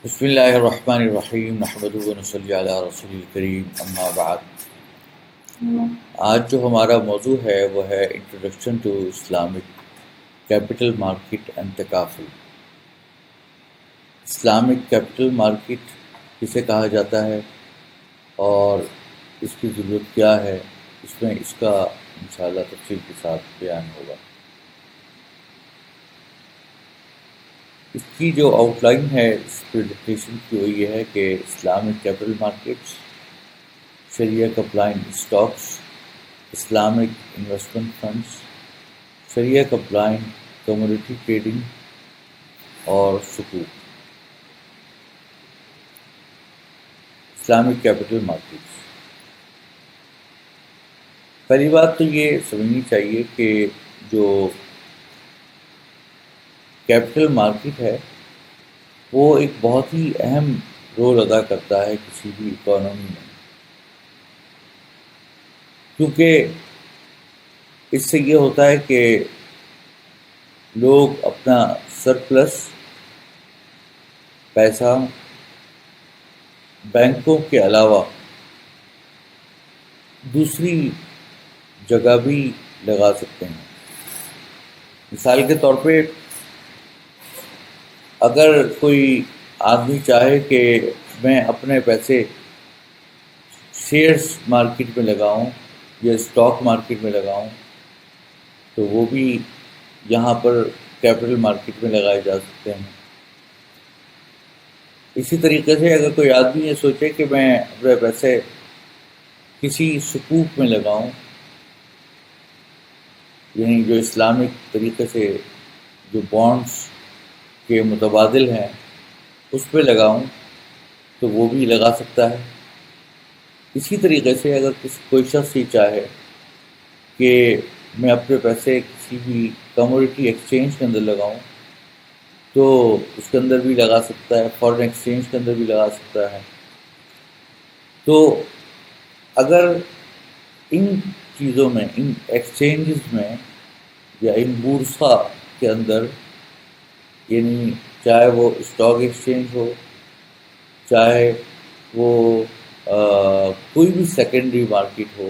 بسم اللہ الرحمن الرحیم نحمدہ و نصلی علی رسول الکریم اما بعد۔ آج جو ہمارا موضوع ہے وہ ہے introduction to Islamic capital market and تکافل۔ اسلامک کیپٹل مارکیٹ کسے کہا جاتا ہے اور اس کی ضرورت کیا ہے، اس میں اس کا انشاءاللہ تفصیل کے ساتھ بیان ہوگا۔ اس کی جو آؤٹ لائن ہے اس پریزنٹیشن کی وہ یہ ہے کہ اسلامک کیپٹل مارکیٹس، شریعہ compliant stocks, Islamic investment funds, شریعہ کمپلائنٹ کموڈیٹی ٹریڈنگ اور سکوک۔ اسلامک کیپٹل مارکیٹس، پہلی بات تو یہ سمجھنی چاہیے کہ جو کیپٹل مارکیٹ ہے وہ ایک بہت ہی اہم رول ادا کرتا ہے کسی بھی اکانومی میں، کیونکہ اس سے یہ ہوتا ہے کہ لوگ اپنا سرپلس پیسہ بینکوں کے علاوہ دوسری جگہ بھی لگا سکتے ہیں۔ مثال کے طور پہ اگر کوئی آدمی چاہے کہ میں اپنے پیسے شیئرز مارکیٹ میں لگاؤں یا اسٹاک مارکیٹ میں لگاؤں تو وہ بھی یہاں پر کیپٹل مارکیٹ میں لگائے جا سکتے ہیں۔ اسی طریقے سے اگر کوئی آدمی یہ سوچے کہ میں اپنے پیسے کسی سکوک میں لگاؤں، یعنی جو اسلامک طریقے سے جو بانڈز کے متبادل ہیں اس پہ لگاؤں تو وہ بھی لگا سکتا ہے۔ اسی طریقے سے اگر کوئی شخص یہ چاہے کہ میں اپنے پیسے کسی بھی کموڈیٹی ایکسچینج کے اندر لگاؤں تو اس کے اندر بھی لگا سکتا ہے، فارن ایکسچینج کے اندر بھی لگا سکتا ہے۔ تو اگر ان چیزوں میں، ان ایکسچینجز میں یا ان بورسہ کے اندر، یعنی چاہے وہ اسٹاک ایکسچینج ہو، چاہے وہ کوئی بھی سیکنڈری مارکیٹ ہو،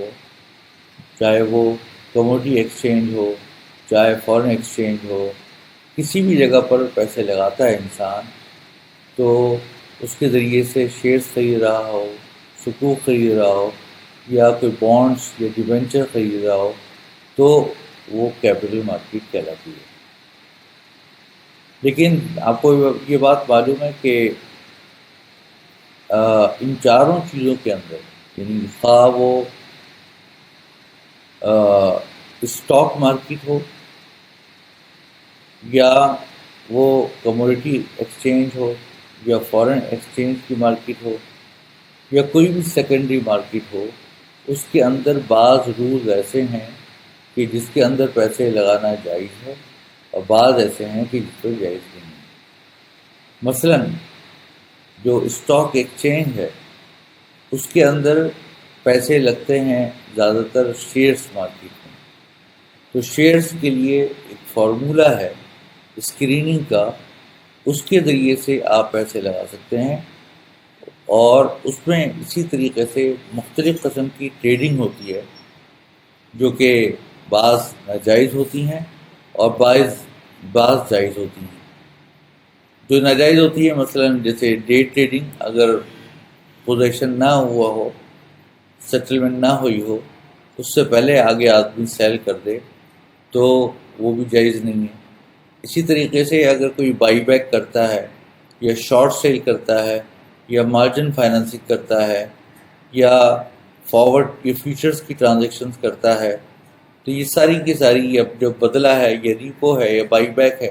چاہے وہ کموڈیٹی ایکسچینج ہو، چاہے فارن ایکسچینج ہو، کسی بھی جگہ پر پیسے لگاتا ہے انسان تو اس کے ذریعے سے شیئرز خرید رہا ہو، سکوک خرید رہا ہو یا کوئی بانڈز یا ڈیبینچر خرید رہا ہو تو وہ کیپٹل مارکیٹ کہلاتی ہے۔ لیکن آپ کو یہ بات معلوم ہے کہ ان چاروں چیزوں کے اندر، یعنی خواہ وہ اسٹاک مارکیٹ ہو یا وہ کموڈیٹی ایکسچینج ہو یا فارن ایکسچینج کی مارکیٹ ہو یا کوئی بھی سیکنڈری مارکیٹ ہو، اس کے اندر بعض رولز ایسے ہیں کہ جس کے اندر پیسے لگانا جائز ہے اور بعض ایسے ہیں کہ جس پر جائز نہیں ہے۔ مثلاً جو اسٹاک ایکسچینج ہے اس کے اندر پیسے لگتے ہیں زیادہ تر شیئرز مارکیٹ میں، تو شیئرز کے لیے ایک فارمولہ ہے اسکریننگ کا، اس کے ذریعے سے آپ پیسے لگا سکتے ہیں، اور اس میں اسی طریقے سے مختلف قسم کی ٹریڈنگ ہوتی ہے جو کہ بعض ناجائز ہوتی ہیں اور بعض جائز ہوتی ہیں۔ جو ناجائز ہوتی ہے مثلاً جیسے ڈے ٹریڈنگ، اگر پوزیشن نہ ہوا ہو، سیٹلمنٹ نہ ہوئی ہو، اس سے پہلے آگے آدمی سیل کر دے تو وہ بھی جائز نہیں ہے۔ اسی طریقے سے اگر کوئی بائی بیک کرتا ہے یا شارٹ سیل کرتا ہے یا مارجن فائننسنگ کرتا ہے یا فارورڈ یا فیوچرز کی ٹرانزیکشنز کرتا ہے تو یہ ساری کی ساری، یہ جو بدلہ ہے یا ریپو ہے یا بائی بیک ہے،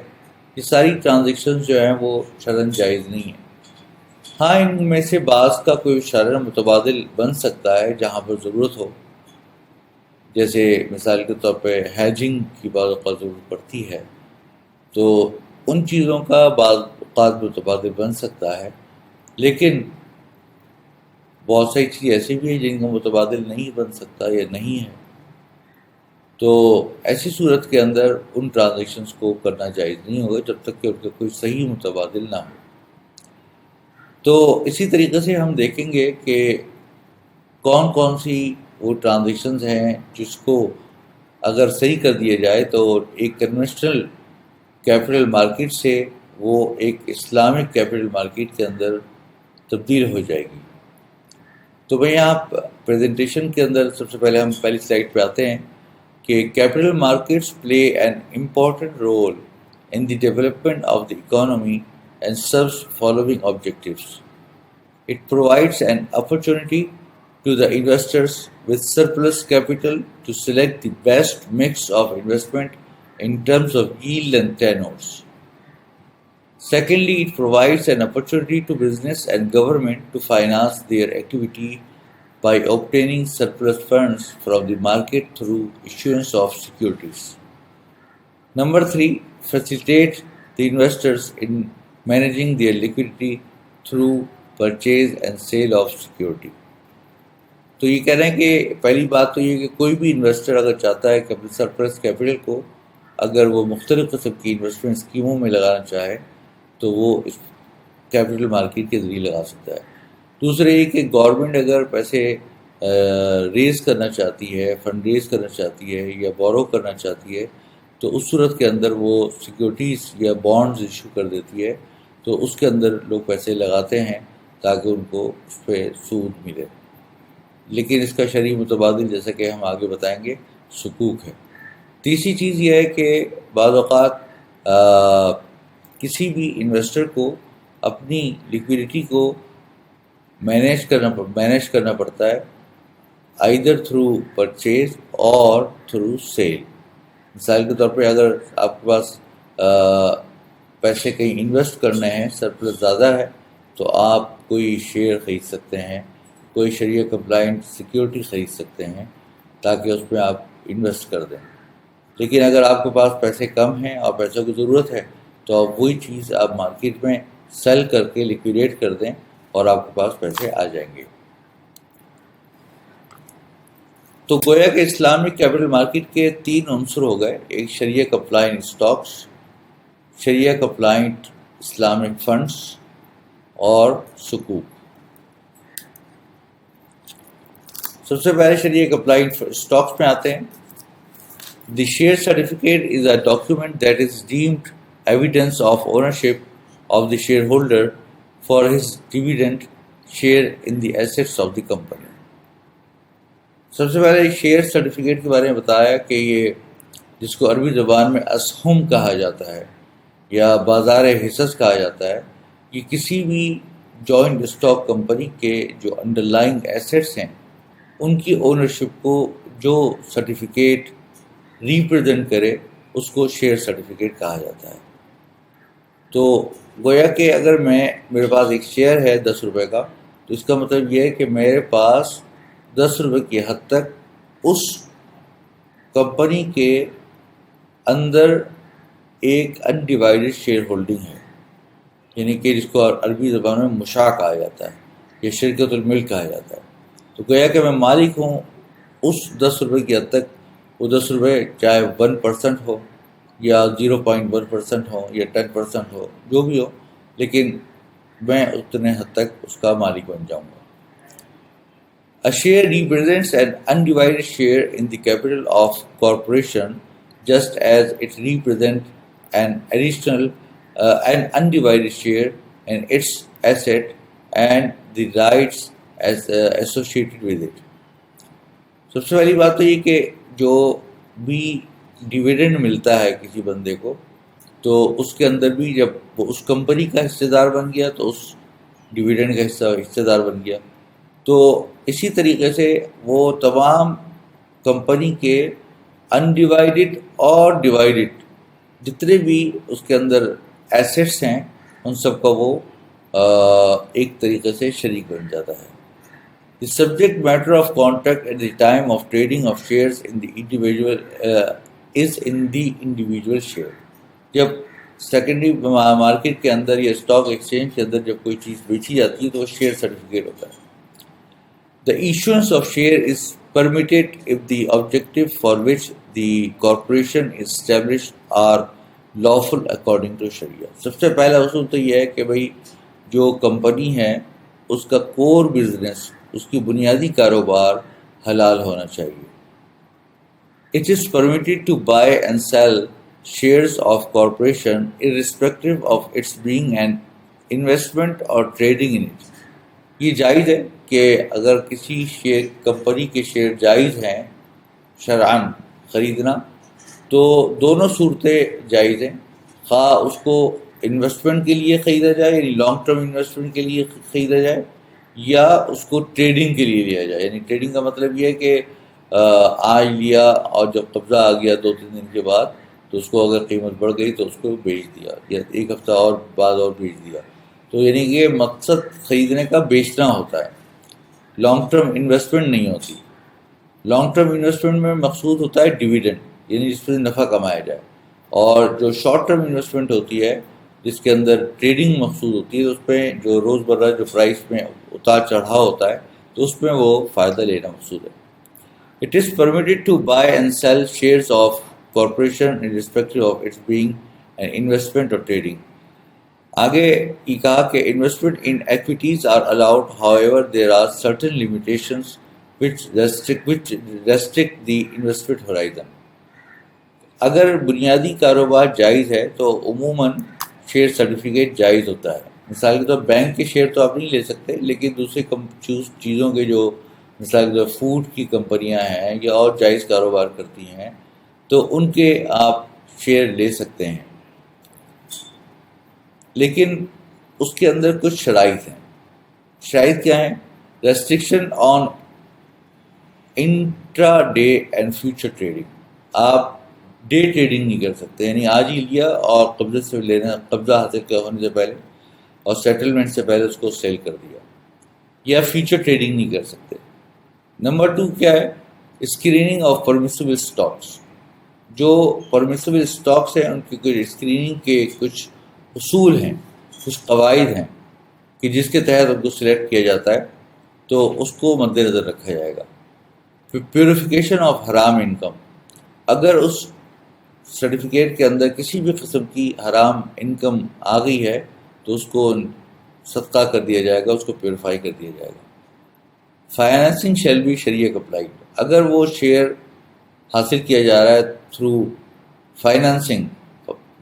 یہ ساری ٹرانزیکشنز جو ہیں وہ شرعاً جائز نہیں ہیں۔ ہاں ان میں سے بعض کا کوئی شرعاً متبادل بن سکتا ہے جہاں پر ضرورت ہو، جیسے مثال کے طور پہ ہیجنگ کی بعض اوقات ضرورت پڑتی ہے تو ان چیزوں کا بعض اوقات متبادل بن سکتا ہے، لیکن بہت ساری چیزیں ایسی بھی ہیں جن کا متبادل نہیں بن سکتا یا نہیں ہے، تو ایسی صورت کے اندر ان ٹرانزیکشنز کو کرنا جائز نہیں ہوگا جب تک کہ ان کا کوئی صحیح متبادل نہ ہو۔ تو اسی طریقے سے ہم دیکھیں گے کہ کون کون سی وہ ٹرانزیکشنز ہیں جس کو اگر صحیح کر دیا جائے تو ایک کنونشنل کیپٹل مارکیٹ سے وہ ایک اسلامک کیپٹل مارکیٹ کے اندر تبدیل ہو جائے گی. تو میں یہاں پریزنٹیشن کے اندر سب سے پہلے ہم پہلی سلائڈ پہ آتے ہیں کہ capital markets play an important role in the development of the economy and serves following objectives. It provides an opportunity to the investors with surplus capital to select the best mix of investment in terms of yield and tenors. Secondly, it provides an opportunity to business and government to finance their activity by obtaining surplus funds from the market through issuance of securities. Number 3, facilitate the investors in managing their liquidity through purchase and sale of security. تو یہ کہہ رہے ہیں کہ پہلی بات تو یہ کہ کوئی بھی انویسٹر اگر چاہتا ہے کہ اپنے سرپلس کیپٹل کو اگر وہ مختلف قسم کی انویسٹمنٹ اسکیموں میں لگانا چاہے تو وہ اس کیپٹل مارکیٹ کے ذریعے لگا سکتا ہے. دوسرے یہ کہ گورنمنٹ اگر پیسے ریز کرنا چاہتی ہے، فنڈ ریز کرنا چاہتی ہے یا بورو کرنا چاہتی ہے تو اس صورت کے اندر وہ سیکیورٹیز یا بانڈز ایشو کر دیتی ہے، تو اس کے اندر لوگ پیسے لگاتے ہیں تاکہ ان کو اس پہ سود ملے. لیکن اس کا شرعی متبادل جیسا کہ ہم آگے بتائیں گے سکوک ہے. تیسری چیز یہ ہے کہ بعض اوقات کسی بھی انویسٹر کو اپنی لیکویڈیٹی کو مینیج کرنا پڑتا ہے آئیدر تھرو پرچیز اور تھرو سیل. مثال کے طور پہ اگر آپ کے پاس پیسے کہیں انویسٹ کرنے ہیں، سرپلس زیادہ ہے، تو آپ کوئی شیئر خرید سکتے ہیں، کوئی شریعہ کمپلائنٹ سیکیورٹی خرید سکتے ہیں تاکہ اس میں آپ انویسٹ کر دیں. لیکن اگر آپ کے پاس پیسے کم ہیں اور پیسوں کی ضرورت ہے تو آپ وہی چیز آپ مارکیٹ میں سیل کر کے لیکویڈیٹ کر دیں اور آپ کے پاس پیسے آ جائیں گے. تو گویا کہ اسلامک کیپٹل مارکیٹ کے 3 عنصر ہو گئے، ایک شریعہ کمپلائنٹ اسٹاکس، شریعہ کمپلائنٹ اسلامک فنڈس اور سکوک. سب سے پہلے شریعہ کمپلائنٹ اسٹاکس میں آتے ہیں. The share certificate is a document that is deemed evidence of ownership of the share holder for his dividend share in the assets of the company. سب سے پہلے شیئر سرٹیفکیٹ کے بارے میں بتایا کہ یہ جس کو عربی زبان میں اسہم کہا جاتا ہے یا بازار حصص کہا جاتا ہے، یہ کسی بھی جوائنٹ اسٹاک کمپنی کے جو انڈر لائنگ ایسیٹس ہیں ان کی اونرشپ کو جو سرٹیفکیٹ ریپرزینٹ کرے اس کو شیئر سرٹیفکیٹ کہا جاتا ہے. تو گویا کہ اگر میرے پاس ایک شیئر ہے 10 روپے کا، تو اس کا مطلب یہ ہے کہ میرے پاس 10 روپے کی حد تک اس کمپنی کے اندر ایک انڈیوائڈڈ شیئر ہولڈنگ ہے، یعنی کہ جس کو عربی زبان میں مشاع کہا جاتا ہے یا شرکت الملک کہا جاتا ہے. تو گویا کہ میں مالک ہوں اس 10 روپے کی حد تک. وہ 10 روپے چاہے 1% ہو یا 0.1% ہو یا 10% ہو، جو بھی ہو، لیکن میں اتنے حد تک اس کا مالک بن جاؤں گا. A share represents an undivided share in the capital of corporation, just as it represents an undivided share in its asset and the rights associated with it. سب سے پہلی بات تو یہ کہ جو بھی ڈیویڈنڈ ملتا ہے کسی بندے کو، تو اس کے اندر بھی جب وہ اس کمپنی کا حصہ دار بن گیا تو اس ڈیویڈنڈ کا حصہ دار بن گیا. تو اسی طریقے سے وہ تمام کمپنی کے انڈیوائڈڈ اور ڈیوائڈڈ جتنے بھی اس کے اندر ایسیٹس ہیں ان سب کا وہ ایک طریقے سے شریک بن جاتا ہے. The subject matter of contract at the time of trading of shares in the individual is in the individual share. جب سیکنڈری مارکیٹ کے اندر یا اسٹاک ایکسچینج کے اندر جب کوئی چیز بیچی جاتی ہے تو وہ شیئر سرٹیفکیٹ ہوتا ہے. The issuance of share is permitted if the objective for which the corporation is established are lawful according to Sharia. سب سے پہلا اصول تو یہ ہے کہ بھئی جو کمپنی ہے اس کا کور بزنس، اس کی بنیادی کاروبار حلال ہونا چاہیے۔ It is permitted to buy and sell shares of corporation irrespective of its being an investment or trading in it۔ یہ جائز ہے کہ اگر کسی شیئر کمپنی کے شیئر جائز ہیں شرعاً خریدنا، تو دونوں صورتیں جائز ہیں، خواہ اس کو انویسٹمنٹ کے لیے خریدا جائے یعنی لانگ ٹرم انویسٹمنٹ کے لیے خریدا جائے، یا اس کو ٹریڈنگ کے لیے لیا جائے۔ یعنی ٹریڈنگ کا مطلب یہ ہے کہ آج لیا اور جب قبضہ آ گیا 2-3 دن کے بعد تو اس کو اگر قیمت بڑھ گئی تو اس کو بیچ دیا، یا 1 ہفتہ اور بعد اور بیچ دیا۔ تو یعنی کہ مقصد خریدنے کا بیچنا ہوتا ہے، لانگ ٹرم انویسٹمنٹ نہیں ہوتی۔ لانگ ٹرم انویسٹمنٹ میں مقصود ہوتا ہے ڈیویڈنڈ، یعنی جس سے نفع کمایا جائے، اور جو شارٹ ٹرم انویسٹمنٹ ہوتی ہے جس کے اندر ٹریڈنگ مقصود ہوتی ہے، اس پہ جو روز مرہ جو پرائس میں اتار چڑھاؤ ہوتا ہے تو اس میں وہ فائدہ لینا مقصود ہے۔ It is permitted to buy and sell shares of corporation irrespective of its being an investment or trading۔ آگے یہ کہا کہ investment in equities are allowed, however there are certain limitations which restrict the investment horizon۔ اگر بنیادی کاروبار جائز ہے تو عموماً شیئر سرٹیفکیٹ جائز ہوتا ہے۔ مثال کے طور بینک کے شیئر تو آپ نہیں لے سکتے، لیکن دوسری چیزوں کے جو مثال کے طور فوڈ کی کمپنیاں ہیں یا اور جائز کاروبار کرتی ہیں تو ان کے آپ شیئر لے سکتے ہیں، لیکن اس کے اندر کچھ شرائط ہیں۔ شرائط کیا ہیں؟ Restriction on intra day and future trading. آپ ڈے ٹریڈنگ نہیں کر سکتے، یعنی آج ہی لیا اور قبضے سے لینا، قبضہ حاصل ہونے سے پہلے اور سیٹلمنٹ سے پہلے اس کو سیل کر دیا، یا فیوچر ٹریڈنگ نہیں کر سکتے۔ نمبر 2 کیا ہے؟ Screening of permissible stocks. جو پرمیسیبل اسٹاکس ہیں ان کی کچھ اسکریننگ کے کچھ اصول ہیں، کچھ قواعد ہیں کہ جس کے تحت ان کو سلیکٹ کیا جاتا ہے، تو اس کو مد نظر رکھا جائے گا۔ پھر پیوریفیکیشن آف حرام انکم۔ اگر اس سرٹیفکیٹ کے اندر کسی بھی قسم کی حرام انکم آ گئی ہے تو اس کو صدقہ کر دیا جائے گا، اس کو پیوریفائی کر دیا جائے گا۔ فائنینسنگ شیل بی شریعہ اپلائیڈ۔ اگر وہ شیئر حاصل کیا جا رہا ہے تھرو فائنینسنگ،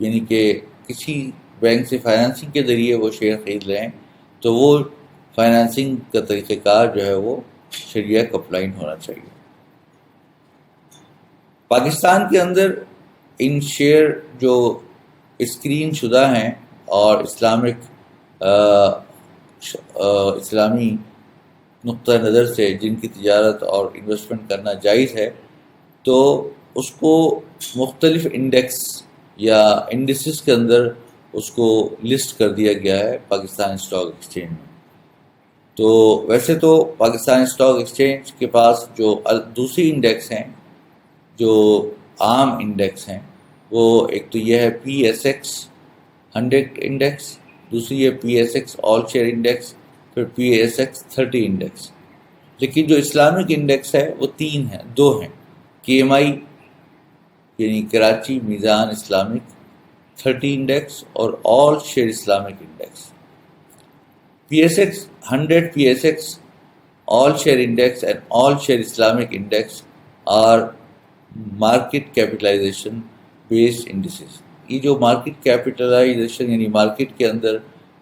یعنی کہ کسی بینک سے فائنینسنگ کے ذریعے وہ شیئر خرید رہے ہیں، تو وہ فائنینسنگ کا طریقہ کار جو ہے وہ شریعہ اپلائیڈ ہونا چاہیے۔ پاکستان کے اندر ان شیئر جو اسکرین شدہ ہیں اور اسلامی نقطہ نظر سے جن کی تجارت اور انویسٹمنٹ کرنا جائز ہے، تو اس کو مختلف انڈیکس یا انڈیسز کے اندر اس کو لسٹ کر دیا گیا ہے پاکستان اسٹاک ایکسچینج میں۔ تو ویسے تو پاکستان اسٹاک ایکسچینج کے پاس جو دوسری انڈیکس ہیں، جو عام انڈیکس ہیں، وہ ایک تو یہ ہے PSX 100 انڈیکس، دوسری ہے PSX آل شیئر انڈیکس، پھر PSX 30 انڈیکس۔ لیکن جو اسلامک انڈیکس ہے وہ 2 ہیں، KMI یعنی کراچی میزان اسلامک 30 انڈیکس اور all share Islamic index. PSX 100 PSX all share index and all share Islamic index are market capitalization based indices۔ یہ جو مارکیٹ کیپٹلائزیشن یعنی مارکیٹ کے اندر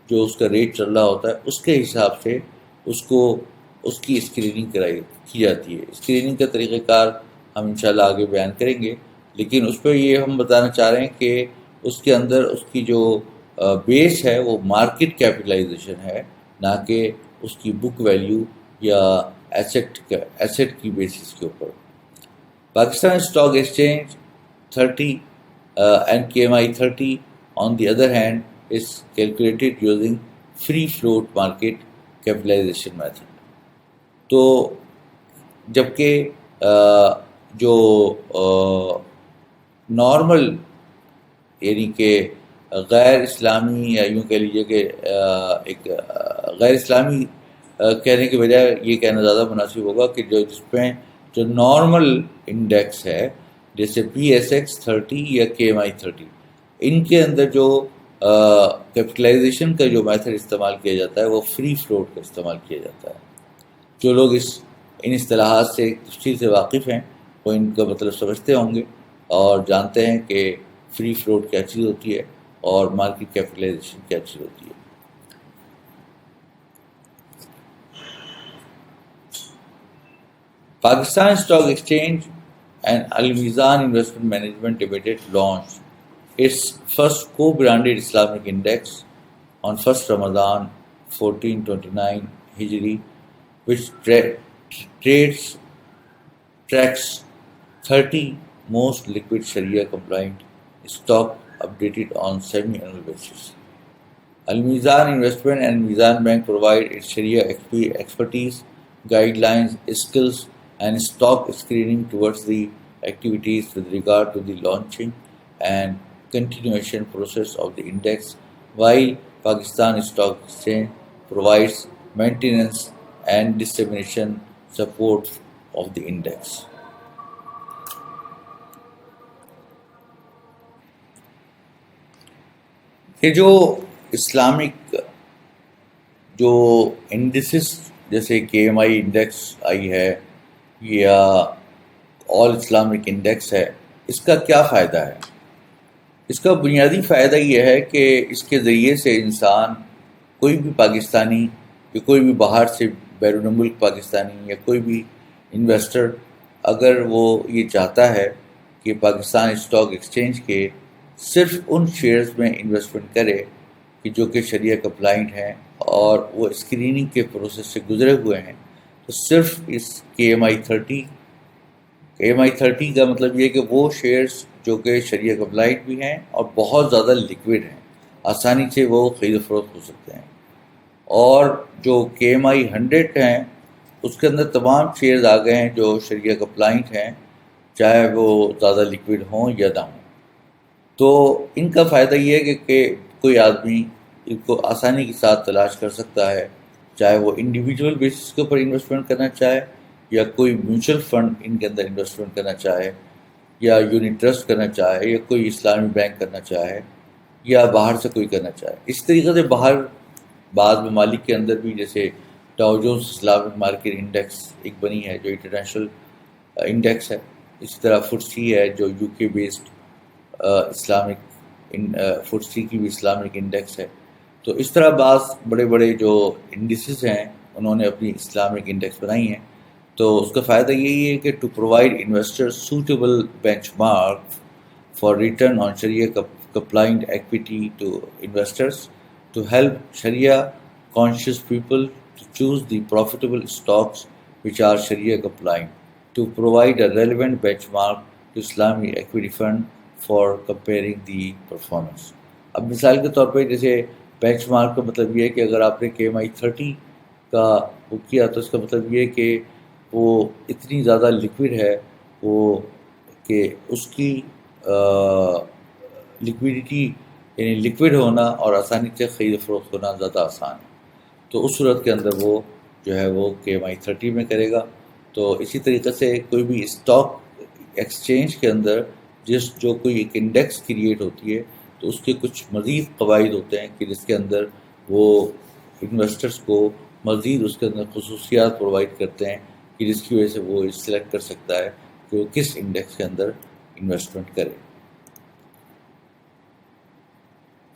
جو اس کا ریٹ چل رہا ہوتا ہے اس کے حساب سے اس کی اسکریننگ کی جاتی ہے۔ اسکریننگ کا طریقہ کار ہم انشاءاللہ آگے بیان کریں گے، لیکن اس پہ یہ ہم بتانا چاہ رہے ہیں کہ اس کے اندر اس کی جو بیس ہے وہ مارکیٹ کیپٹلائزیشن ہے، نہ کہ اس کی بک ویلیو یا ایسٹ کی بیسس کے اوپر۔ Pakistan stock exchange 30 and KMI 30 on the other hand is calculated using free float market capitalization method۔ تو جبکہ جو نارمل یعنی کہ غیر اسلامی، یا یوں کہہ لیجیے کہ ایک غیر اسلامی کہنے کے بجائے یہ کہنا زیادہ مناسب ہوگا کہ جس میں جو نارمل انڈیکس ہے جیسے PSX 30 یا KMI 30، ان کے اندر جو کیپٹلائزیشن کا جو میتھڈ استعمال کیا جاتا ہے وہ فری فلوٹ کا استعمال کیا جاتا ہے. جو لوگ ان اصطلاحات سے تفصیل سے واقف ہیں وہ ان کا مطلب سمجھتے ہوں گے اور جانتے ہیں کہ فری فلوٹ کیا چیز ہوتی ہے اور مارکیٹ کیپٹلائزیشن کیا چیز ہوتی ہے. Pakistan Stock Exchange and Al-Mizan Investment Management Limited launched its first co-branded Islamic index on 1st Ramadan 1429 Hijri, which tracks 30 most liquid Sharia-compliant stock updated on semi-annual basis. Al-Mizan Investment and Mizan Bank provide its Sharia expertise, guidelines, skills, and stock screening towards the activities with regard to the launching and continuation process of the index, while Pakistan Stock Exchange provides maintenance and dissemination support of the index. یہ جو Islamic جو indices جیسے کے M آئی index آئی ہے یا آل Islamic index ہے، اس کا کیا فائدہ ہے؟ اس کا بنیادی فائدہ یہ ہے کہ اس کے ذریعے سے انسان کوئی بھی پاکستانی یا کوئی بھی باہر سے بیرون ملک پاکستانی یا کوئی بھی انویسٹر اگر وہ یہ چاہتا ہے کہ پاکستان اسٹاک ایکسچینج کے صرف ان شیئرز میں انویسٹمنٹ کرے کہ جو کہ شریعہ کمپلائنٹ ہیں اور وہ اسکریننگ کے پروسیس سے گزرے ہوئے ہیں، تو صرف اس کے ایم آئی 30 کا مطلب یہ کہ وہ شیئرز جو کہ شریعہ کمپلائنٹ بھی ہیں اور بہت زیادہ لیکوڈ ہیں، آسانی سے وہ خرید و فروخت ہو سکتے ہیں. اور جو کے ایم آئی 100 ہیں اس کے اندر تمام شیئرز آ گئے ہیں جو شریعہ کمپلائنٹ ہیں، چاہے وہ زیادہ لیکوڈ ہوں یا نہ ہوں. تو ان کا فائدہ یہ ہے کہ کوئی آدمی ان کو آسانی کے ساتھ تلاش کر سکتا ہے، چاہے وہ انڈیویجول بیسس کے اوپر انویسٹمنٹ کرنا چاہے یا کوئی میوچل فنڈ ان کے اندر انویسٹمنٹ کرنا چاہے یا یونٹ ٹرسٹ کرنا چاہے یا کوئی اسلامی بینک کرنا چاہے یا باہر سے کوئی کرنا چاہے. اس طریقے سے باہر بعض ممالک کے اندر بھی جیسے ڈاؤ جونز اسلامک مارکیٹ انڈیکس ایک بنی ہے جو انٹرنیشنل انڈیکس ہے، اسی طرح فٹسی ہے جو یو کے بیسڈ اسلامک فٹسی کی بھی اسلامک انڈیکس ہے. تو اس طرح بعض بڑے بڑے جو انڈیسز ہیں انہوں نے اپنی اسلامک انڈیکس بنائی ہیں. تو اس کا فائدہ یہی ہے کہ to provide investor suitable benchmark for return on شریعہ compliant equity to investors, to help Sharia conscious people to choose the profitable stocks which are Sharia compliant, to provide a relevant benchmark to Islamic equity fund for comparing the performance. اب مثال کے طور پہ جیسے bench mark کا مطلب یہ ہے کہ اگر آپ نے کے ایم آئی 30 کا بک کیا تو اس کا مطلب یہ ہے کہ وہ اتنی زیادہ لیکوڈ ہے وہ کہ اس کی لیکویڈیٹی یعنی لیکوڈ ہونا اور آسانی سے خرید و فروخت ہونا زیادہ آسان ہے. تو اس صورت کے اندر وہ جو ہے وہ کے ایم آئی 30 میں کرے گا. تو اسی طریقے سے کوئی بھی اسٹاک ایکسچینج کے اندر جو کوئی ایک انڈیکس کریٹ ہوتی ہے تو اس کے کچھ مزید قواعد ہوتے ہیں کہ جس کے اندر وہ انویسٹرز کو مزید اس کے اندر خصوصیات پرووائڈ کرتے ہیں کہ جس کی وجہ سے وہ سلیکٹ کر سکتا ہے کہ وہ کس انڈیکس کے اندر انویسٹمنٹ کرے.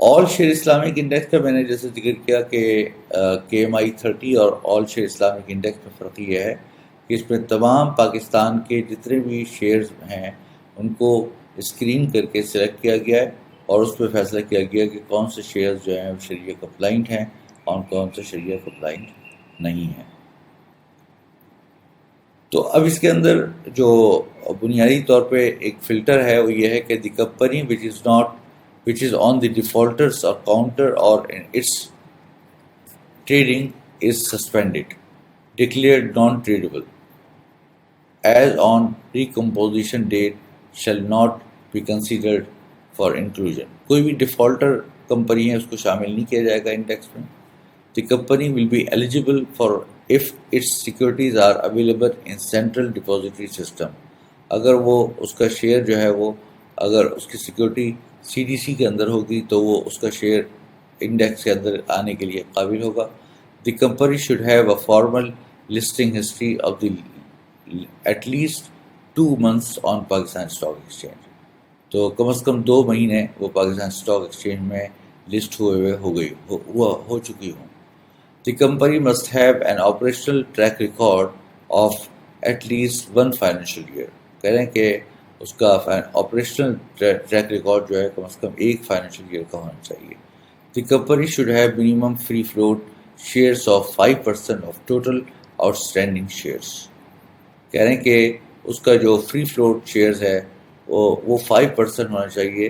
آل شیئر اسلامک انڈیکس کا میں نے جیسے ذکر کیا کہ کے ایم آئی 30 اور آل شیئر اسلامک انڈیکس میں فرق یہ ہے کہ اس میں تمام پاکستان کے جتنے بھی شیئرز ہیں ان کو اسکرین کر کے سلیکٹ کیا گیا ہے اور اس پہ فیصلہ کیا گیا کہ کون سے شیئرز جو ہیں وہ شریعہ کمپلائنٹ ہیں اور کون سے شریعہ کمپلائنٹ نہیں ہیں. تو اب اس کے اندر جو بنیادی طور پہ ایک فلٹر ہے وہ یہ ہے کہ the company which is on the defaulters or counter or in its trading is suspended, declared non-tradable, as on recomposition date shall not be considered for inclusion. کوئی بھی ڈیفالٹر کمپنی ہے اس کو شامل نہیں کیا جائے گا انڈیکس میں. The company will be eligible for if its securities are available in central depository system. اگر وہ اس کا شیئر جو ہے وہ اگر اس کی سیکورٹی CDC کے اندر ہوگی تو وہ اس کا شیئر انڈیکس کے اندر آنے کے لیے قابل ہوگا. The company should have a formal listing history of the at least 2 months on Pakistan stock exchange. تو کم از کم 2 مہینے وہ پاکستان اسٹاک ایکسچینج میں لسٹ ہوئے ہو چکی ہوں. The company must have an operational track record of at least 1 financial year. کہہ رہے ہیں کہ اس کا آپریشنل ٹریک ریکارڈ جو ہے کم از کم 1 financial year کا ہونا چاہیے. The company should have minimum free float shares of 5% of total out standing shares. کہہ رہے ہیں کہ اس کا جو فری فلوٹ شیئرز ہے وہ 5% ہونا چاہیے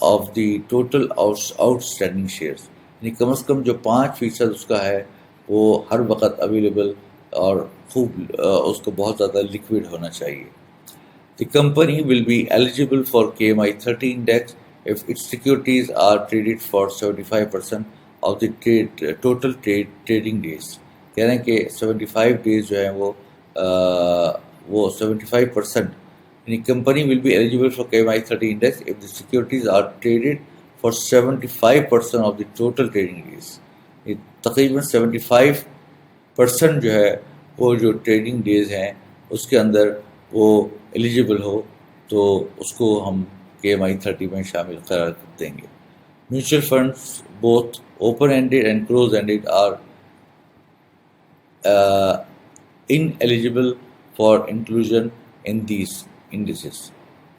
of the total out standing shares. یعنی کم از کم جو 5% اس کا ہے وہ ہر وقت اویلیبل اور خوب اس کو بہت زیادہ لیکوڈ ہونا چاہیے. The company will be eligible for KMI 30 index if its securities are traded for 75% of the total trading days. کہہ رہے ہیں کہ 75 days جو ہیں وہ 75%. یعنی company will be eligible for KMI 30 index if the securities are traded for 75% of the total trading days. تقریباً 75% جو ہے وہ جو ٹریڈنگ ڈیز ہیں اس کے اندر وہ ایلیجیبل ہو تو اس کو ہم KMI 30 میں شامل قرار دیں گے. Mutual funds both open ended and close ended are ineligible for inclusion in these indices.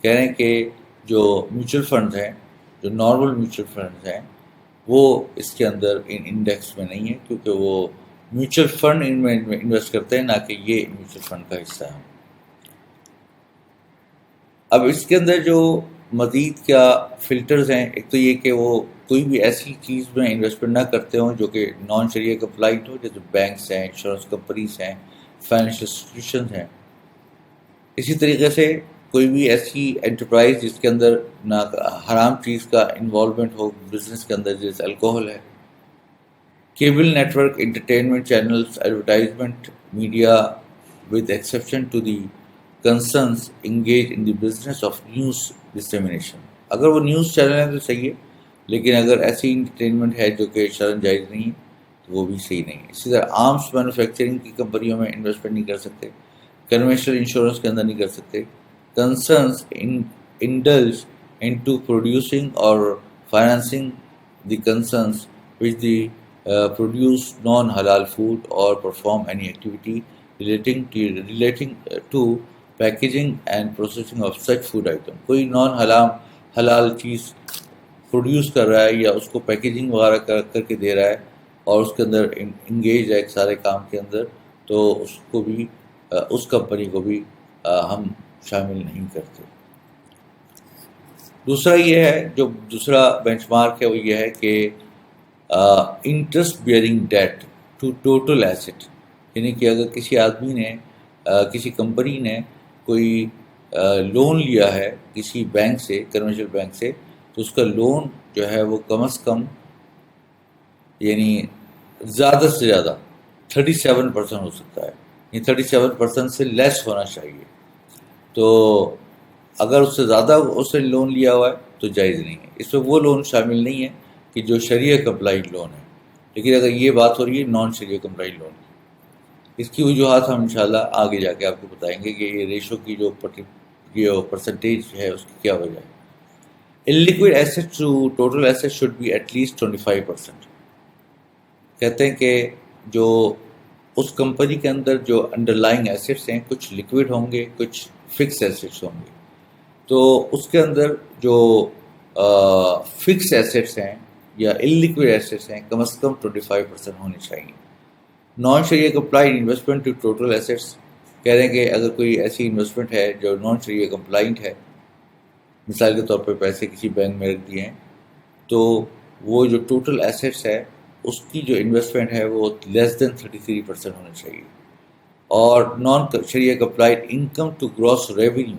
کہہ رہے ہیں کہ جو میوچل فنڈز ہیں جو نارمل میوچل فنڈز ہیں وہ اس کے اندر ان انڈیکس میں نہیں ہے کیونکہ وہ میوچل فنڈ ان میں انویسٹ کرتے ہیں نہ کہ یہ میوچل فنڈ کا حصہ ہے. اب اس کے اندر جو مزید کیا فلٹرز ہیں، ایک تو یہ کہ وہ کوئی بھی ایسی چیز میں انویسٹمنٹ نہ کرتے ہوں جو کہ نان شریعہ کمپلائنٹ ہو، جیسے بینکس ہیں، انشورنس کمپنیز ہیں، فائنینشیل انسٹیٹیوشنز ہیں. اسی طریقے سے کوئی بھی ایسی انٹرپرائز جس کے اندر نہ حرام چیز کا انوالومنٹ ہو بزنس کے اندر، جیسے الکوہل ہے. Cable network, entertainment channels, advertisement media with exception to the concerns engage in the business of news dissemination. اگر وہ نیوز چینل ہے تو صحیح ہے، لیکن اگر ایسی انٹرٹینمنٹ ہے جو کہ شرعاً جائز نہیں ہے تو وہ بھی صحیح نہیں ہے. اسی طرح آرمس مینوفیکچرنگ کی کمپنیوں میں انویسٹمنٹ نہیں کر سکتے، کنونشنل انشورنس کے اندر نہیں کر سکتے. کنسرنس انڈلج انٹو پروڈیوسنگ اور financing the concerns which the produce non-halal food or perform any activity relating to packaging and processing of such food item. کوئی نان حلال چیز پروڈیوس کر رہا ہے یا اس کو پیکیجنگ وغیرہ کر کے دے رہا ہے اور اس کے اندر انگیج ہے ایک سارے کام کے اندر، تو اس کو بھی اس کمپنی کو بھی ہم شامل نہیں کرتے. دوسرا یہ ہے، جو دوسرا بینچ مارک ہے وہ یہ ہے کہ interest bearing debt to total asset. یعنی کہ اگر کسی آدمی نے کسی کمپنی نے کوئی لون لیا ہے کسی بینک سے، کمرشل بینک سے، تو اس کا لون جو ہے وہ کم از کم یعنی زیادہ سے زیادہ 37% ہو سکتا ہے. یہ 37% سے لیس ہونا چاہیے. تو اگر اس سے زیادہ اس نے لون لیا ہوا ہے تو جائز نہیں ہے. اس میں وہ لون شامل نہیں ہے کہ جو شریعہ کمپلائنٹ لون ہے. لیکن اگر یہ بات ہو رہی ہے نان شریعہ کمپلائنٹ لون کی، اس کی وجوہات ہم انشاءاللہ آگے جا کے آپ کو بتائیں گے کہ یہ ریشو کی جو پرسنٹیج ہے اس کی کیا وجہ ہے. illiquid assets to total assets should be at least 25%. کہتے ہیں کہ جو اس کمپنی کے اندر جو انڈر لائنگ ایسیٹس ہیں کچھ لیکوڈ ہوں گے، کچھ فکس ایسیٹس ہوں گے. تو اس کے اندر جو فکس ایسیٹس ہیں یا illiquid ایسیٹس ہیں کم از کم 25% ہونی چاہیے. نان شریعہ compliant investment to total assets, کہہ رہے ہیں کہ اگر کوئی ایسی انویسٹمنٹ ہے جو نان شریعہ کمپلائنٹ ہے، مثال کے طور پہ پیسے کسی بینک میں رکھ دیے ہیں، تو وہ جو ٹوٹل ایسیٹس ہے اس کی جو انویسٹمنٹ ہے وہ لیس دین 33% ہونی چاہیے. اور نان شریعہ compliant income to gross revenue,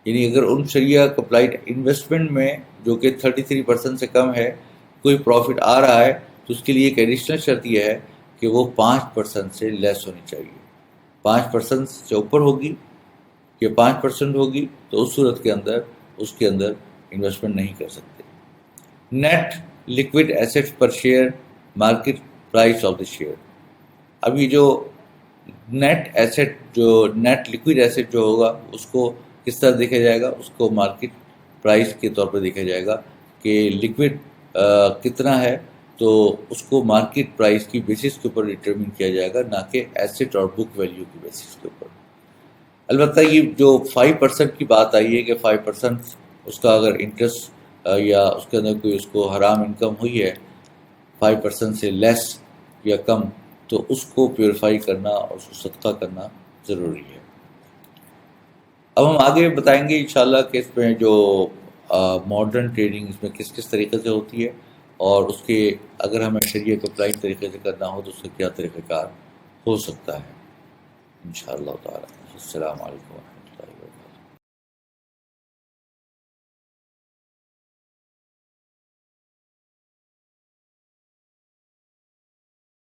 یعنی اگر ان شریعہ کمپلائنٹ انویسٹمنٹ میں جو کہ 33% سے کم ہے کوئی پروفٹ آ رہا ہے تو اس کے لیے ایک ایڈیشنل شرط یہ ہے کہ وہ 5% سے لیس ہونی چاہیے. 5% سے اوپر ہوگی یا 5% ہوگی تو اس صورت کے اندر اس کے اندر انویسٹمنٹ نہیں کر سکتے۔ Net liquid asset per share, market price of the share. اب یہ جو نیٹ ایسٹ، جو نیٹ لکوڈ ایسٹ جو ہوگا اس کو کس طرح دیکھا جائے گا؟ اس کو مارکیٹ پرائس کے طور پر دیکھا جائے گا کہ لکوڈ کتنا ہے، تو اس کو مارکیٹ پرائس کی بیسس کے اوپر ڈٹرمن کیا جائے گا، نہ کہ ایسٹ اور بک ویلیو کی بیسس کے اوپر۔ البتہ یہ جو 5% کی بات آئی ہے کہ 5% اس کا اگر انٹرسٹ یا اس کے اندر کوئی اس کو حرام انکم ہوئی ہے 5% سے لیس یا کم، تو اس کو پیوریفائی کرنا اور اس کو صدقہ کرنا ضروری ہے۔ اب ہم آگے بتائیں گے انشاءاللہ کہ اس میں جو ماڈرن ٹریڈنگ اس میں کس کس طریقے سے ہوتی ہے، اور اس کے اگر ہمیں شریعت کو اپلائنگ طریقے سے کرنا ہو تو اس کا کیا طریقہ کار ہو سکتا ہے انشاءاللہ تعالی۔ السلام علیکم۔